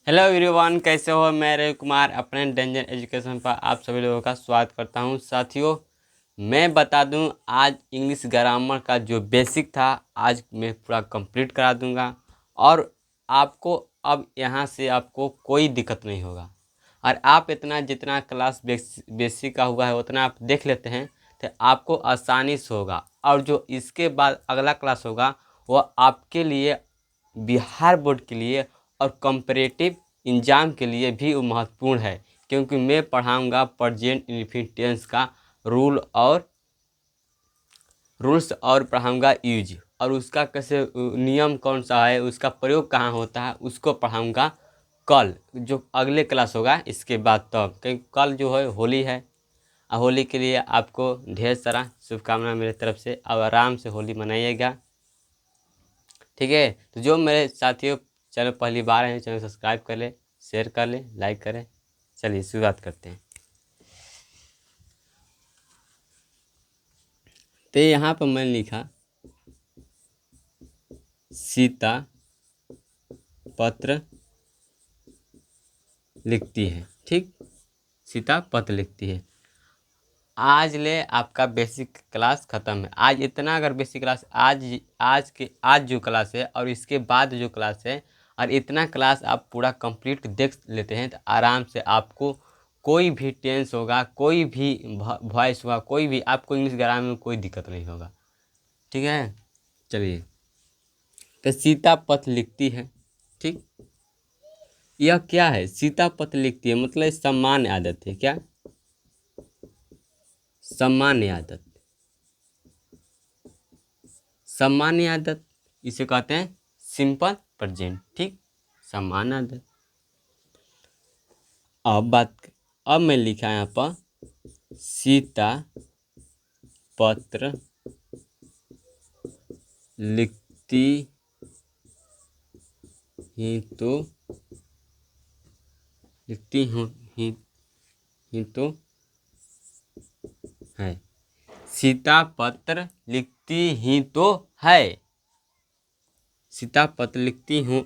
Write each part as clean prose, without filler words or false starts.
Hello everyone, कैसे हो। मैं रवि कुमार अपने डेंजर एजुकेशन पर आप सभी लोगों का स्वागत करता हूं। साथियों, मैं बता दूं, आज इंग्लिश ग्रामर का जो बेसिक था आज मैं पूरा कंप्लीट करा दूंगा और आपको अब यहां से आपको कोई दिक्कत नहीं होगा। और आप इतना जितना क्लास बेसिक का हुआ है उतना आप देख लेते हैं तो आपको आसानी से होगा। और जो इसके बाद अगला क्लास होगा वह आपके लिए बिहार बोर्ड के लिए और कंपैरेटिव एग्जाम के लिए भी वो महत्वपूर्ण है, क्योंकि मैं पढ़ाऊंगा प्रेजेंट इंडेफिनिट टेंस का रूल्स और पढ़ाऊंगा यूज, और उसका कैसे नियम कौन सा है, उसका प्रयोग कहाँ होता है, उसको पढ़ाऊंगा कल जो अगले क्लास होगा इसके बाद। तब क्योंकि कल जो है होली है और होली के लिए आपको ढेर सारा शुभकामनाएं मेरे तरफ से। अब आराम से होली मनाइएगा, ठीक है। तो जो मेरे साथियों चैनल पहली बार हैं, चैनल सब्सक्राइब कर ले, शेयर कर ले, लाइक करें। चलिए शुरुआत करते हैं। तो यहाँ पर मैंने लिखा सीता पत्र लिखती है, ठीक। सीता पत्र लिखती है। आज ले आपका बेसिक क्लास ख़त्म है। आज इतना अगर बेसिक क्लास आज जो क्लास है और इसके बाद जो क्लास है और इतना क्लास आप पूरा कंप्लीट देख लेते हैं तो आराम से आपको कोई भी टेंस होगा, कोई भी वॉइस होगा, कोई भी आपको इंग्लिश ग्रामर में कोई दिक्कत नहीं होगा, ठीक है। चलिए, तो सीता पत्र लिखती है, ठीक। यह क्या है? सीता पत्र लिखती है मतलब सामान्य आदत है। क्या? सामान्य आदत। सामान्य आदत इसे कहते हैं सिंपल प्रेजेंट, ठीक। सामान्य आदत। अब मैं लिखा यहाँ पर सीता पत्र लिखती ही तो लिखती हूँ ही तो है। सीता पत्र लिखती ही तो है। सीता पत्र लिखती हूँ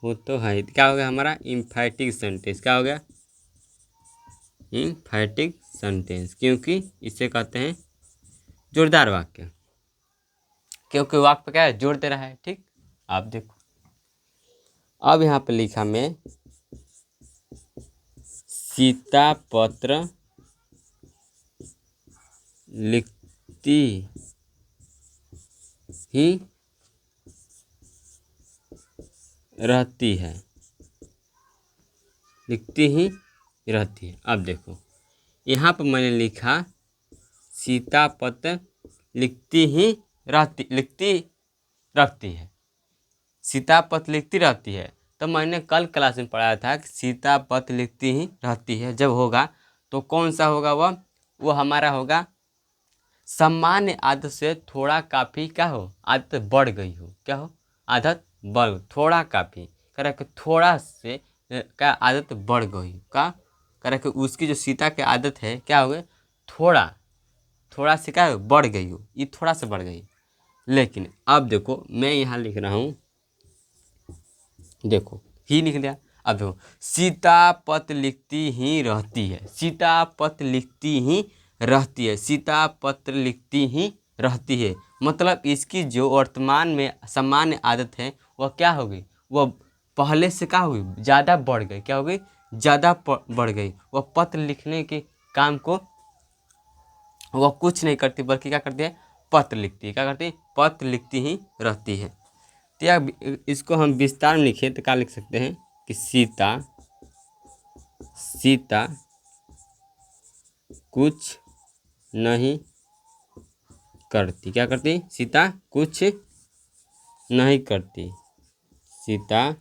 तो है। क्या हो गया हमारा? Emphatic sentence. क्या हो गया? इम्फैटिक सेंटेंस, क्योंकि इसे कहते हैं जोरदार वाक्य, क्योंकि वाक्य क्या है? जोड़ दे रहा है, ठीक। आप देखो, अब यहाँ पे लिखा मैं सीता पत्र लिखती ही रहती है। लिखती ही रहती है। अब देखो, यहाँ पर मैंने लिखा सीता पत्र लिखती रहती है। सीता पत्र लिखती रहती है। तो मैंने कल क्लास में पढ़ाया था कि सीता पत्र लिखती ही रहती है जब होगा तो कौन सा होगा? वो हमारा होगा सामान्य आदत से थोड़ा काफ़ी क्या हो? आदत बढ़ गई हो। क्या हो? आदत बढ़, थोड़ा काफ़ी करे कि थोड़ा से क्या आदत बढ़ गई का करे कि उसकी जो सीता की आदत है क्या हो गई? थोड़ा से क्या बढ़ गई हो, ये थोड़ा सा बढ़ गई। लेकिन अब देखो, मैं यहाँ लिख रहा हूँ, देखो ही लिख दिया। अब देखो, सीता पत्र लिखती ही रहती है। सीता पत्र लिखती ही रहती है। सीता पत्र लिखती ही रहती है मतलब इसकी जो वर्तमान में सामान्य आदत है वह क्या हो गई? वह पहले से क्या हो गई? ज़्यादा बढ़ गई। क्या हो गई? ज़्यादा बढ़ गई। वह पत्र लिखने के काम को वह कुछ नहीं करती बल्कि क्या करती है? पत्र लिखती है। क्या करती है? पत्र लिखती ही रहती है। तो या इसको हम विस्तार में लिखें तो क्या लिख सकते हैं कि सीता कुछ नहीं करती। क्या करती? सीता कुछ नहीं करती। सीता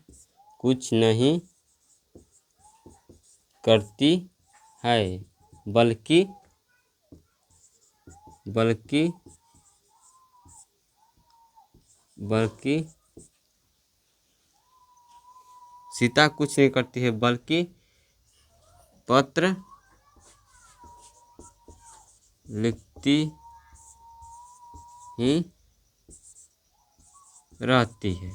कुछ नहीं करती है, बल्कि बल्कि बल्कि सीता कुछ नहीं करती है बल्कि पत्र लिखती ही रहती है।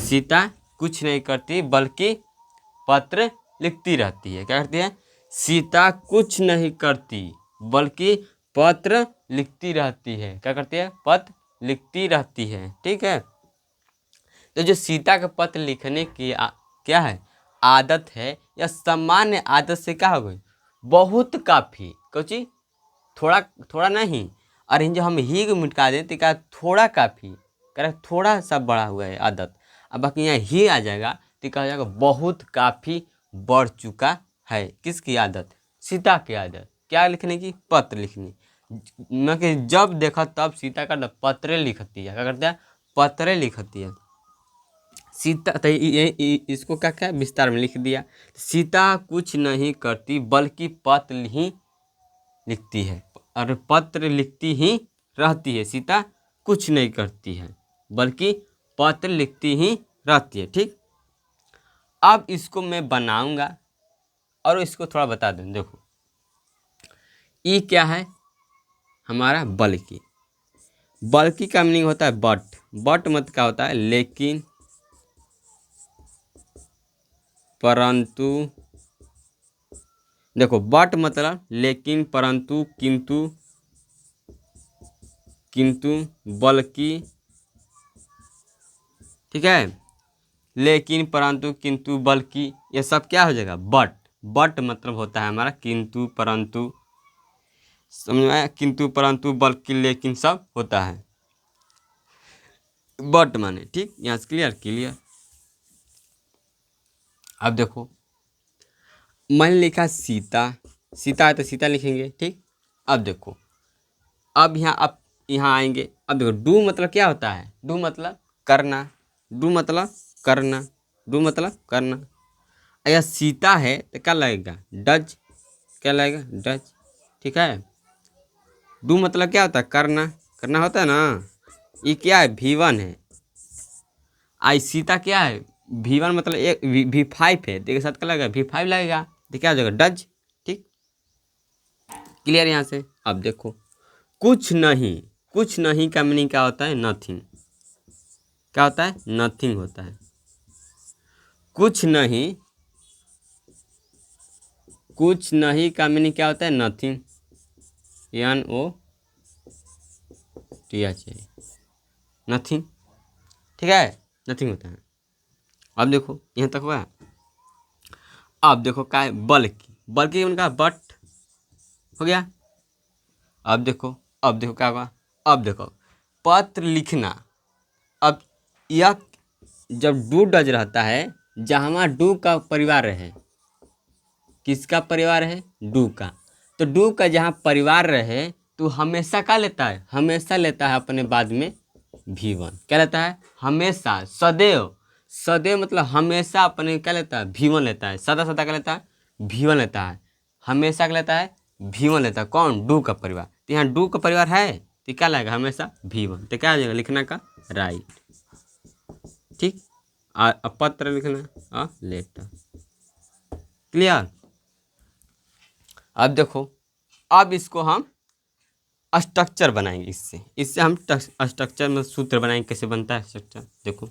सीता कुछ नहीं करती बल्कि पत्र लिखती रहती है। क्या करती है? सीता कुछ नहीं करती बल्कि पत्र लिखती रहती है। क्या करती है? पत्र लिखती रहती है। ठीक है। तो जो सीता का पत्र लिखने की क्या है आदत है, या सामान्य आदत से क्या हो गई? बहुत काफ़ी कुछ थोड़ा थोड़ा नहीं, और इन जो हम ही को मिटा दें तो क्या थोड़ा काफ़ी कह थोड़ा सा बढ़ा हुआ है आदत। अब बाकी यहाँ ही आ जाएगा तो कहा जाएगा बहुत काफ़ी बढ़ चुका है। किसकी आदत? सीता की आदत। क्या लिखने की? पत्र लिखने। मैं कि जब देखा तब सीता का पत्र लिखती है। क्या करती है? पत्र लिखती है। सीता तो इसको क्या क्या विस्तार में लिख दिया। सीता कुछ नहीं करती बल्कि पत्र ही लिखती है, और पत्र लिखती ही रहती है। सीता कुछ नहीं करती है बल्कि पत्र लिखती ही रहती है। ठीक। अब इसको मैं बनाऊंगा और इसको थोड़ा बता दूं। देखो ई क्या है हमारा? बल्कि। बल्कि का मीनिंग होता है बट। बट मत क्या होता है? लेकिन, परंतु। देखो बट मतलब लेकिन, परंतु, किंतु, किंतु, बल्कि। ठीक है। लेकिन, परंतु, किंतु, बल्कि, ये सब क्या हो जाएगा? बट। बट मतलब होता है हमारा किंतु, परंतु, समझ में आया? किंतु, परंतु, बल्कि, लेकिन सब होता है बट माने। ठीक। यहाँ से क्लियर क्लियर। अब देखो मैंने लिखा सीता। सीता है तो सीता लिखेंगे। ठीक। अब देखो अब यहाँ आएंगे। अब देखो डू मतलब क्या होता है? डू मतलब करना। डू मतलब करना। डू मतलब करना। अगर सीता है तो क्या लगेगा? डज। क्या लगेगा? डज। ठीक है। डू मतलब क्या होता है? करना। करना होता है ना। ये क्या है? V1 है। आई सीता क्या है? V1 मतलब एक V5 है, देखिए साथ क्या लगेगा? V5 लगेगा तो क्या हो जाएगा? डज। ठीक। क्लियर यहाँ से। अब देखो कुछ नहीं। कुछ नहीं का मीनिंग क्या होता है? नथिंग। क्या होता है? नथिंग होता है। कुछ नहीं। कुछ नहीं का मीनिंग क्या होता है? नथिंग। NOTH। नथिंग। ठीक है। नथिंग होता है। अब देखो यहाँ तक हुआ। अब देखो क्या है? बल्कि। बल्कि उनका बट हो गया। अब देखो क्या हुआ? अब देखो पत्र लिखना। अब यह जब डू डज रहता है, जहाँ डू का परिवार रहे। किसका परिवार है? डू का। तो डू का जहाँ परिवार रहे तो हमेशा क्या लेता है? हमेशा लेता है अपने बाद में V1। क्या लेता है? हमेशा, सदैव। सदैव मतलब हमेशा अपने क्या लेता है? V1 लेता है। सदा सदा क्या लेता है? V1 लेता है। हमेशा क्या लेता है? V1 लेता है। कौन? डू का परिवार। तो यहाँ डू का परिवार है तो क्या लगेगा? हमेशा V1। तो क्या आ जाएगा लिखना का? राइट। ठीक। पत्र लिखना लेटर। क्लियर। अब देखो अब इसको हम स्ट्रक्चर बनाएंगे। इससे हम स्ट्रक्चर में सूत्र बनाएंगे। कैसे बनता है स्ट्रक्चर? देखो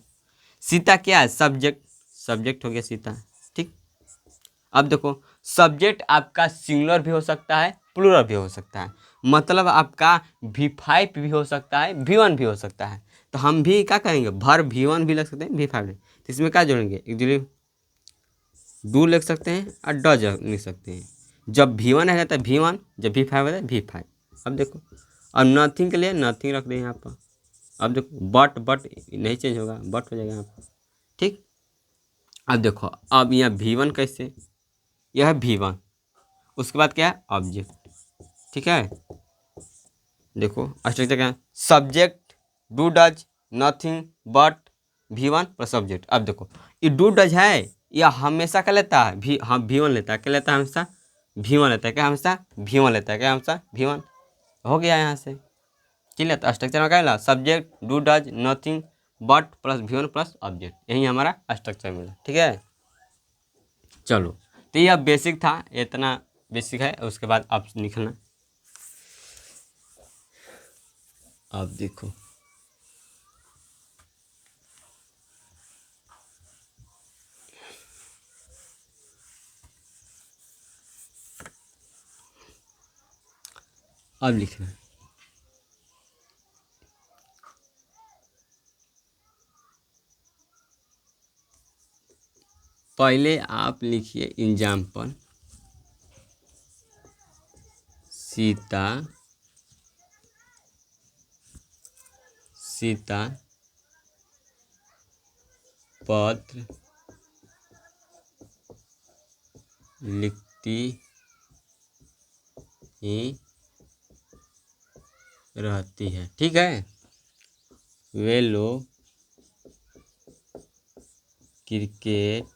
सीता क्या है? सब्जेक्ट। सब्जेक्ट हो गया सीता। ठीक। अब देखो सब्जेक्ट आपका सिंगुलर भी हो सकता है, प्लूरल भी हो सकता है। मतलब आपका V5 भी हो सकता है, V1 भी हो सकता है। तो हम भी क्या करेंगे? भर V1 भी लग सकते हैं, V5 तो इसमें क्या जोड़ेंगे? एक्चुअली डू लिख सकते हैं और डज लिख सकते हैं। जब V1 है तो V1, जब V5 है तो V5। अब देखो अब नथिंग के लिए नथिंग रख दें यहाँ पर। अब देखो बट नहीं चेंज होगा, बट हो जाएगा यहाँ पर। ठीक। अब देखो अब यहाँ V1 कैसे? यह है V1। उसके बाद क्या है? ऑब्जेक्ट। ठीक है। देखो स्ट्रक्चर क्या है? Subject, do does, nothing, but, V1 plus subject. अब देखो ये डू डज है, यह हमेशा क्या लेता है? V1 लेता है। क्या लेता है? हमेशा V1 लेता है। क्या? हमेशा V1 लेता है। क्या? हमेशा V1। हो गया यहाँ से। क्लियर। तो स्ट्रक्चर में क्या मिला? Subject, do does, nothing, but plus V1 plus object. यही हमारा स्ट्रक्चर मिला। ठीक है। चलो तो यह बेसिक था, इतना बेसिक है। उसके बाद आप लिखना। अब देखो अब लिखना है। पहले आप लिखिए एग्जाम्पल, सीता सीता पत्र लिखती ही रहती है। ठीक है। वे लोग क्रिकेट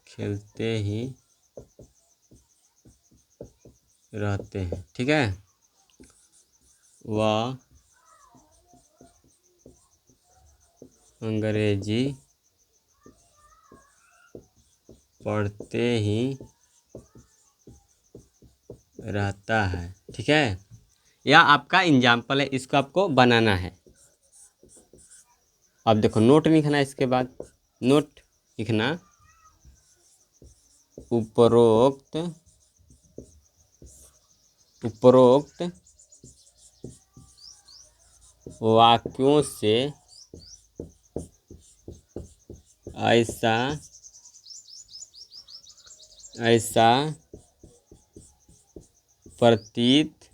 खेलते ही रहते हैं। ठीक है। वह अंग्रेजी पढ़ते ही रहता है। ठीक है। यह आपका एग्जाम्पल है, इसको आपको बनाना है। अब देखो नोट लिखना है। इसके बाद नोट लिखना, उपरोक्त वाक्यों से ऐसा ऐसा प्रतीत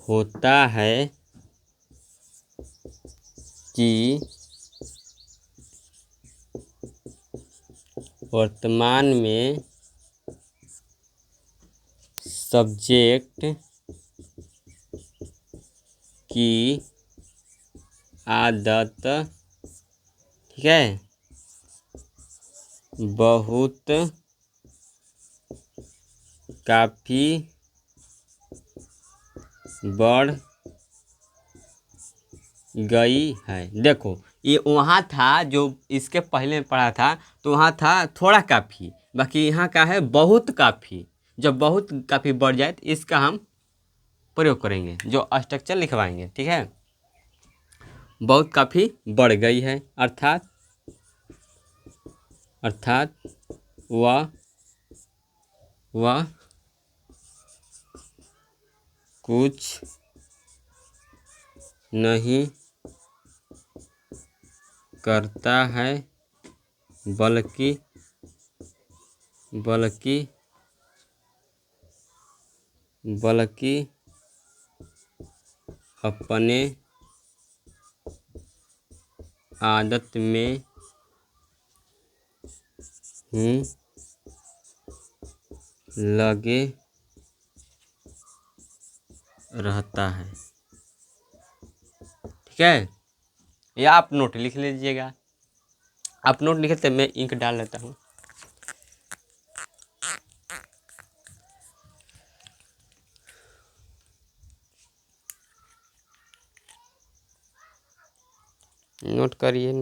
होता है कि वर्तमान में सब्जेक्ट की आदत, ठीक है, बहुत काफ़ी बढ़ गई है। देखो ये वहाँ था जो इसके पहले पढ़ा था, तो वहाँ था थोड़ा काफ़ी, बाकी यहाँ का है बहुत काफ़ी। जब बहुत काफ़ी बढ़ जाए तो इसका हम प्रयोग करेंगे, जो स्ट्रक्चर लिखवाएंगे। ठीक है। बहुत काफ़ी बढ़ गई है, अर्थात वह कुछ नहीं करता है, बल्कि अपने आदत में लगे रहता है। ठीक है। या आप नोट लिख लीजिएगा। आप नोट लिखे तो मैं इंक डाल लेता हूँ। नोट करिए।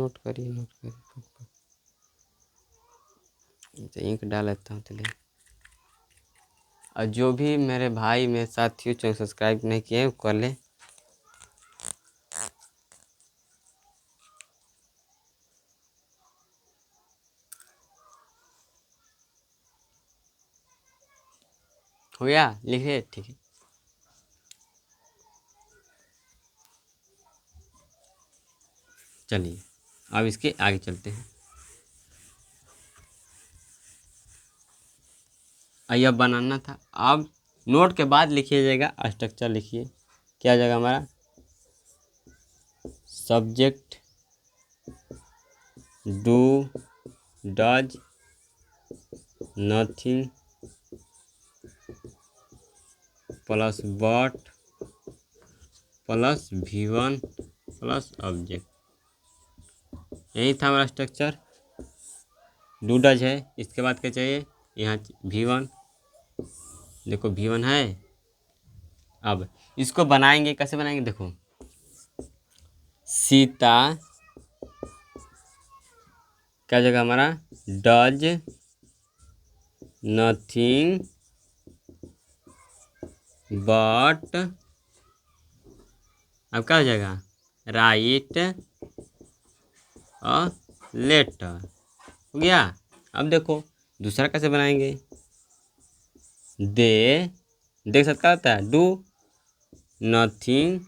तो इंक डाल लेता हूँ चलिए। और जो भी मेरे भाई मेरे साथियों चैनल सब्सक्राइब नहीं किए वो कर ले। हो गया, लिखिए। ठीक है। चलिए अब इसके आगे चलते हैं। यह बनाना था। अब नोट के बाद लिखिए जाएगा स्ट्रक्चर। लिखिए क्या जाएगा हमारा, subject do does nothing plus but plus V1 plus object. यही था हमारा स्ट्रक्चर। डू डज है, इसके बाद क्या चाहिए, यहाँ V1। देखो V1 है। अब इसको बनाएंगे, कैसे बनाएंगे देखो, सीता क्या जगह हमारा, डज नथिंग बट, अब क्या हो जाएगा, राइट अ लेटर। हो गया। अब देखो दूसरा कैसे बनाएंगे। दे देख सकता होता है डू नथिंग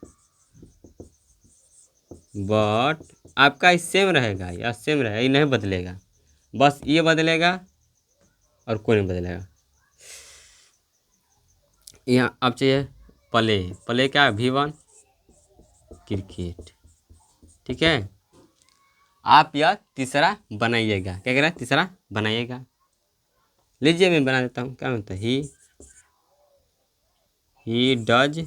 बट, आपका सेम रहेगा या सेम रहेगा, ये नहीं बदलेगा, बस ये बदलेगा और कोई नहीं बदलेगा। यहाँ अब चाहिए प्ले, प्ले क्या है V1 क्रिकेट, ठीक है। आप यह तीसरा बनाइएगा, क्या कह रहा है तीसरा बनाइएगा। लीजिए मैं बना देता हूँ, क्या होता है he does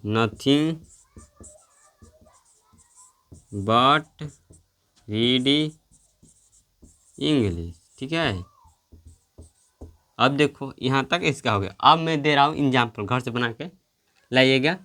nothing but read English, ठीक है। अब देखो यहाँ तक इसका हो गया। अब मैं दे रहा हूँ एग्जाम्पल, घर से बना के लाइएगा।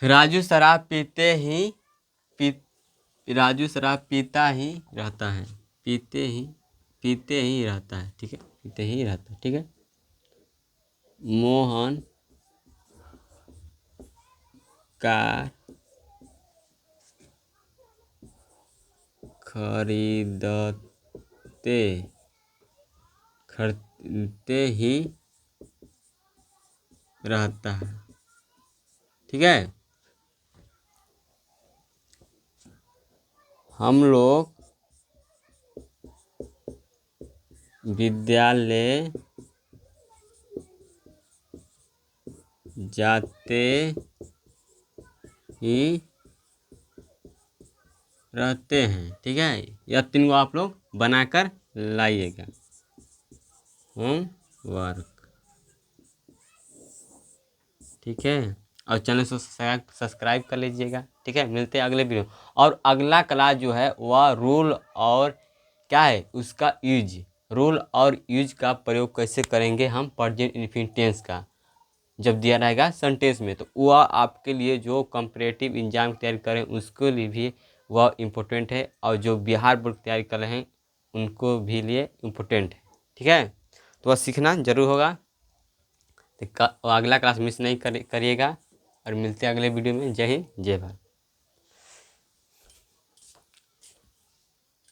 राजू शराब राजू शराब पीता ही रहता है, पीते ही रहता है, ठीक है, पीते ही रहता है, ठीक है। मोहन कार खरीदते ही रहता है, ठीक है। हम लोग विद्यालय जाते ही रहते हैं, ठीक है। यह तीन को आप लोग बनाकर लाइएगा। होमवर्क, ठीक है। और चैनल को सब्सक्राइब कर लीजिएगा, ठीक है। मिलते हैं अगले वीडियो। और अगला क्लास जो है वह रूल और क्या है उसका यूज, रूल और यूज का प्रयोग कैसे करेंगे हम प्रेजेंट इंडेफिनिट टेंस का जब दिया रहेगा सेंटेंस में, तो वह आपके लिए जो कंपैरेटिव एग्जाम तैयारी करें उसके लिए भी वह इम्पोर्टेंट है, और जो बिहार बोर्ड की तैयारी कर रहे हैं उनको भी लिए इम्पोर्टेंट है, ठीक है। तो वह सीखना जरूर होगा। तो अगला क्लास मिस नहीं करिएगा। और मिलते हैं अगले वीडियो में। जय हिंद जय भारत।